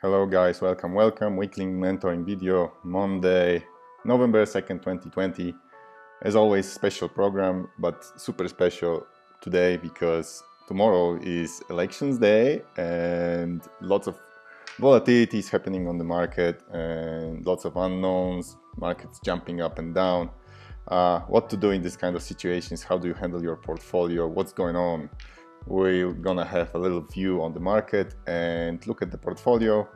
Hello guys, welcome. Weekly mentoring video, Monday, November 2nd, 2020. As always, special program, but super special today because tomorrow is elections day and lots of volatility is happening on the market and lots of unknowns, markets jumping up and down. What to do in this kind of situations? How do you handle your portfolio? What's going on? We're gonna have a little view on the market and look at the portfolio,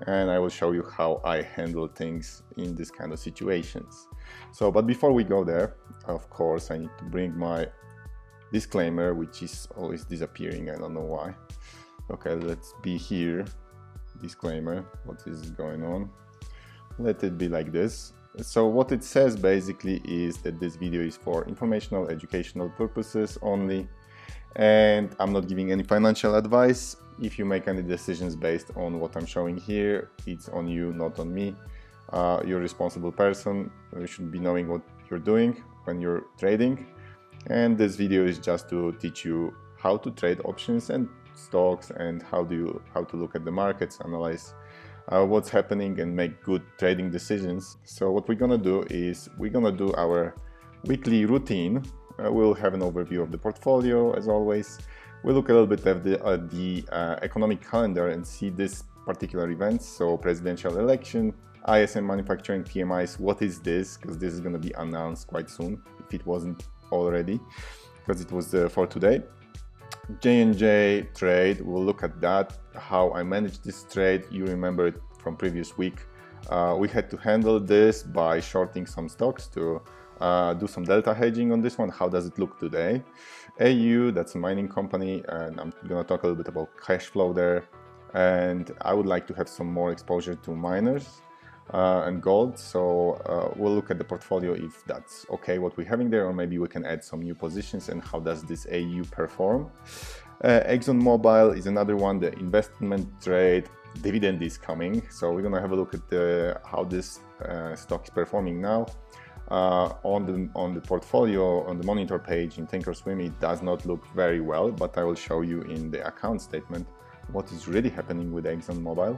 and I will show you how I handle things in this kind of situations. But before we go there, of course, I need to bring my disclaimer, which is always disappearing. I don't know why. Okay, let's be here. Disclaimer, what is going on? Let it be like this. So what it says basically is that this video is for informational, educational purposes only, and I'm not giving any financial advice. If you make any decisions based on what I'm showing here, it's on you, not on me. You're a responsible person. You should be knowing what you're doing when you're trading. And this video is just to teach you how to trade options and stocks and how to look at the markets, analyze what's happening and make good trading decisions. So what we're gonna do is we're gonna do our weekly routine. We'll have an overview of the portfolio as always. We'll look a little bit at the economic calendar and see this particular events. So presidential election, ISM manufacturing PMIs. What is this? Because this is going to be announced quite soon, if it wasn't already, because it was for today. J&J trade, we'll look at that, how I managed this trade. You remember it from previous week. We had to handle this by shorting some stocks to do some delta hedging on this one. How does it look today? AU, that's a mining company, and I'm going to talk a little bit about cash flow there. And I would like to have some more exposure to miners and gold. So we'll look at the portfolio if that's okay what we're having there, or maybe we can add some new positions and how does this AU perform. ExxonMobil is another one, the investment trade. Dividend is coming, so we're gonna have a look at how this stock is performing now. On the portfolio, on the monitor page in Thinkorswim, it does not look very well, but I will show you in the account statement what is really happening with ExxonMobil.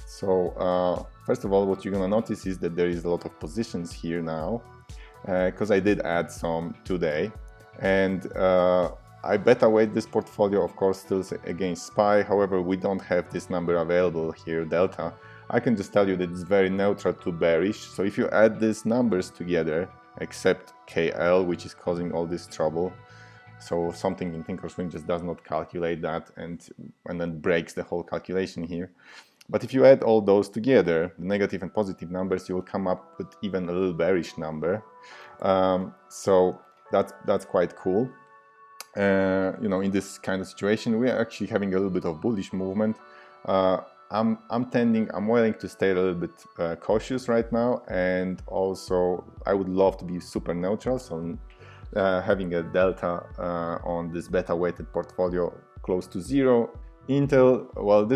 So first of all, what you're gonna notice is that there is a lot of positions here now, because I did add some today, and I beta weight this portfolio, of course, still against SPY. However, we don't have this number available here, delta. I can just tell you that it's very neutral to bearish. So if you add these numbers together, except KL, which is causing all this trouble, so something in Thinkorswim just does not calculate that and then breaks the whole calculation here. But if you add all those together, the negative and positive numbers, you will come up with even a little bearish number. So that's quite cool. You know, in this kind of situation, we are actually having a little bit of bullish movement. I'm willing to stay a little bit cautious right now, and also I would love to be super neutral. So having a delta on this beta weighted portfolio close to zero. Intel, well,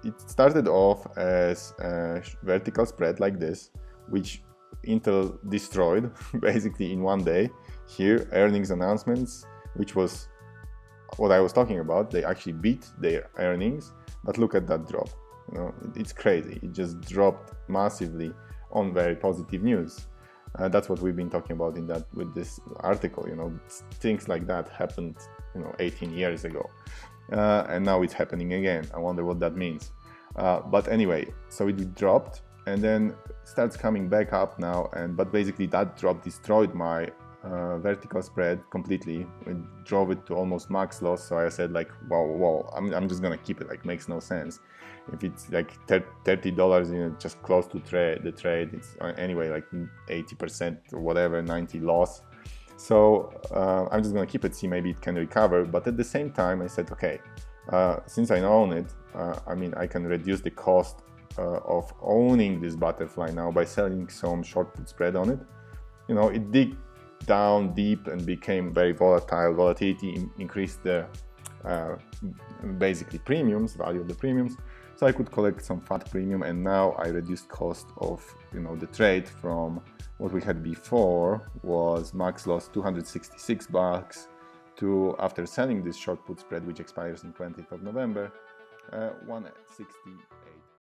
it started off as a vertical spread like this, which Intel destroyed basically in one day. Here, earnings announcements, which was what I was talking about. They actually beat their earnings, but look at that drop. You know, it's crazy. It just dropped massively on very positive news. That's what we've been talking about with this article. You know, things like that happened, 18 years ago, and now it's happening again. I wonder what that means. But anyway, so it dropped and then starts coming back up now. But basically, that drop destroyed my vertical spread completely. It drove it to almost max loss. So I said, like, wow, I'm just gonna keep it. Like, makes no sense. If it's like $30, just close to the trade, it's anyway like 80% or whatever, 90 loss. So I'm just gonna keep it, see maybe it can recover. But at the same time, I said, okay, since I own it, I can reduce the cost of owning this butterfly now by selling some short put spread on it. It did down deep and became very volatile. Volatility increased the basically value of the premiums, so I could collect some fat premium, and now I reduced cost of the trade from what we had before was max loss $266 to, after selling this short put spread, which expires on 20th of November, 160